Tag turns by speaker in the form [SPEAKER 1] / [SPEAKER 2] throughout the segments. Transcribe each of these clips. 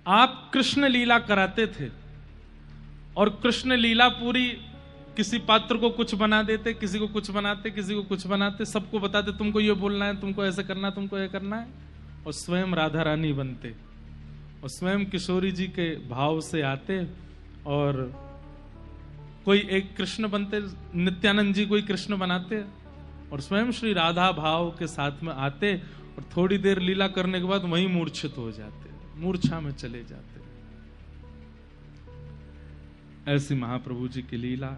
[SPEAKER 1] आप कृष्ण लीला कराते थे और कृष्ण लीला पूरी किसी पात्र को कुछ बना देते, किसी को कुछ बनाते, किसी को कुछ बनाते, सबको बताते तुमको ये बोलना है, तुमको ऐसे करना है, तुमको ये करना है, और स्वयं राधा रानी बनते और स्वयं किशोरी जी के भाव से आते और कोई एक कृष्ण बनते, नित्यानंद जी कोई कृष्ण बनाते और स्वयं श्री राधा भाव के साथ में आते और थोड़ी देर लीला करने के बाद वहीं मूर्छित हो जाते, मूर्छा में चले जाते। ऐसी महाप्रभु जी की लीला।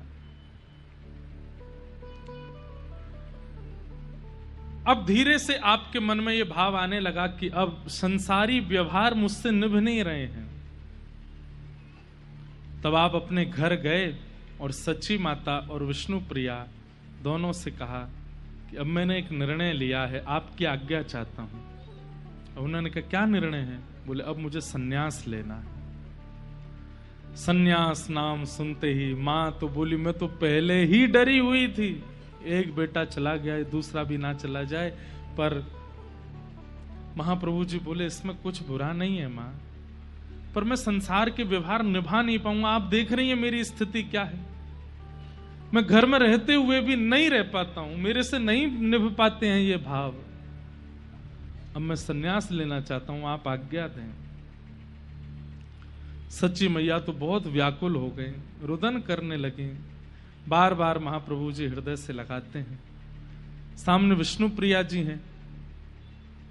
[SPEAKER 1] अब धीरे से आपके मन में यह भाव आने लगा कि अब संसारी व्यवहार मुझसे निभ नहीं रहे हैं। तब आप अपने घर गए और सच्ची माता और विष्णु प्रिया दोनों से कहा कि अब मैंने एक निर्णय लिया है, आपकी आज्ञा चाहता हूं। उन्होंने कहा क्या निर्णय है? बोले अब मुझे सन्यास लेना है। सन्यास नाम सुनते ही मां तो बोली मैं तो पहले ही डरी हुई थी, एक बेटा चला गया, दूसरा भी ना चला जाए। पर महाप्रभु जी बोले इसमें कुछ बुरा नहीं है मां, पर मैं संसार के व्यवहार निभा नहीं पाऊंगा। आप देख रही हैं मेरी स्थिति क्या है, मैं घर में रहते हुए भी नहीं रह पाता हूं, मेरे से नहीं निभ पाते हैं ये भाव। अब मैं सन्यास लेना चाहता हूं, आप आज्ञा दें। सच्ची मैया तो बहुत व्याकुल हो गए, रुदन करने लगे, बार बार महाप्रभु जी हृदय से लगाते हैं। सामने विष्णु प्रिया जी हैं,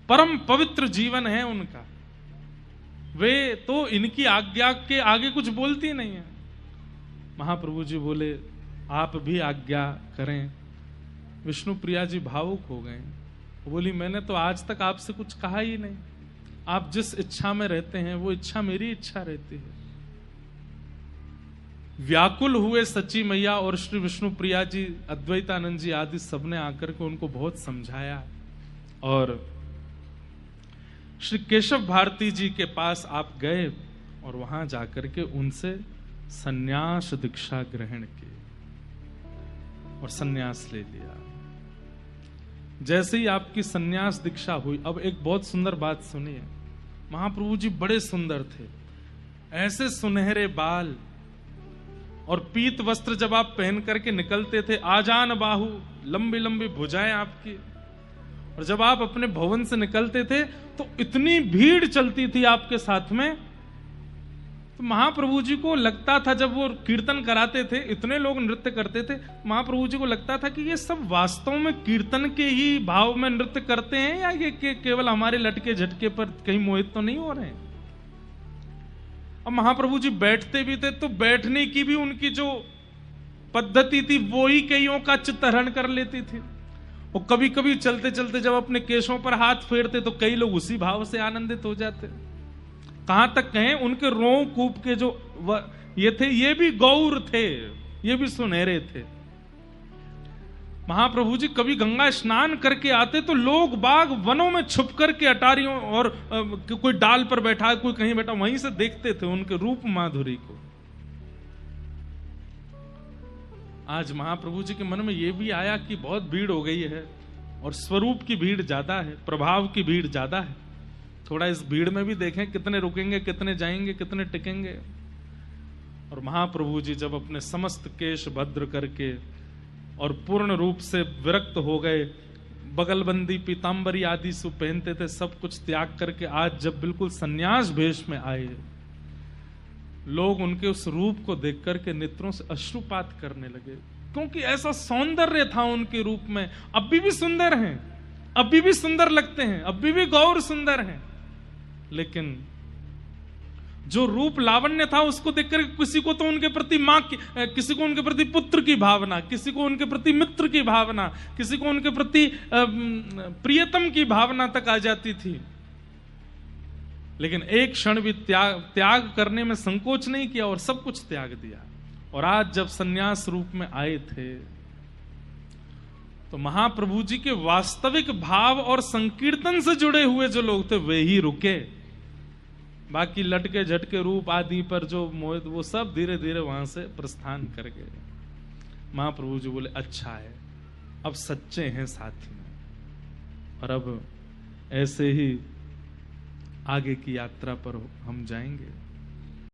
[SPEAKER 1] परम पवित्र जीवन है उनका, वे तो इनकी आज्ञा के आगे कुछ बोलती नहीं है। महाप्रभु जी बोले आप भी आज्ञा करें। विष्णु प्रिया जी भावुक हो गए, बोली मैंने तो आज तक आपसे कुछ कहा ही नहीं, आप जिस इच्छा में रहते हैं वो इच्छा मेरी इच्छा रहती है। व्याकुल हुए सच्ची मैया और श्री विष्णु प्रिया जी, अद्वैतानंद जी आदि सबने आकर के उनको बहुत समझाया और श्री केशव भारती जी के पास आप गए और वहां जाकर के उनसे सन्यास दीक्षा ग्रहण की और सन्यास ले लिया। जैसे ही आपकी सन्यास दीक्षा हुई, अब एक बहुत सुंदर बात सुनिए। महाप्रभु जी बड़े सुंदर थे, ऐसे सुनहरे बाल और पीत वस्त्र जब आप पहन करके निकलते थे, आजान बाहु, लंबी लंबी भुजाएं आपकी, और जब आप अपने भवन से निकलते थे तो इतनी भीड़ चलती थी आपके साथ में। तो महाप्रभु जी को लगता था, जब वो कीर्तन कराते थे, इतने लोग नृत्य करते थे, महाप्रभु जी को लगता था कि ये सब वास्तव में कीर्तन के ही भाव में नृत्य करते हैं या ये केवल हमारे लटके झटके पर कहीं मोहित तो नहीं हो रहे हैं। अब महाप्रभु जी बैठते भी थे तो बैठने की भी उनकी जो पद्धति थी वो ही कईयों का चित्तहरण कर लेती थी। और कभी कभी चलते चलते जब अपने केशों पर हाथ फेरते तो कई लोग उसी भाव से आनंदित हो जाते। कहां तक कहें उनके रों कूप के जो ये थे, ये भी गौर थे, ये भी सुनहरे थे। महाप्रभु जी कभी गंगा स्नान करके आते तो लोग बाग वनों में छुप करके अटारियों और कोई डाल पर बैठा है, कोई कहीं बैठा, वहीं से देखते थे उनके रूप माधुरी को। आज महाप्रभु जी के मन में यह भी आया कि बहुत भीड़ हो गई है और स्वरूप की भीड़ ज्यादा है, प्रभाव की भीड़ ज्यादा है, थोड़ा इस भीड़ में भी देखें कितने रुकेंगे, कितने जाएंगे, कितने टिकेंगे। और महाप्रभु जी जब अपने समस्त केश भद्र करके और पूर्ण रूप से विरक्त हो गए, बगलबंदी पीतांबरी आदि सु पहनते थे, सब कुछ त्याग करके आज जब बिल्कुल सन्यास भेष में आए, लोग उनके उस रूप को देख करके नेत्रों से अश्रुपात करने लगे, क्योंकि ऐसा सौंदर्य था उनके रूप में। अभी भी सुंदर हैं, अभी भी सुंदर लगते हैं, अभी भी गौर सुंदर हैं, लेकिन जो रूप लावण्य था उसको देखकर किसी को तो उनके प्रति मां की, किसी को उनके प्रति पुत्र की भावना, किसी को उनके प्रति मित्र की भावना, किसी को उनके प्रति प्रियतम की भावना तक आ जाती थी। लेकिन एक क्षण भी त्याग करने में संकोच नहीं किया और सब कुछ त्याग दिया। और आज जब सन्यास रूप में आए थे तो महाप्रभु जी के वास्तविक भाव और संकीर्तन से जुड़े हुए जो लोग थे वे ही रुके, बाकी लटके झटके रूप आदि पर जो मोहित, वो सब धीरे धीरे वहां से प्रस्थान कर गए। महाप्रभु जी बोले अच्छा है, अब सच्चे हैं साथी में, और अब ऐसे ही आगे की यात्रा पर हम जाएंगे।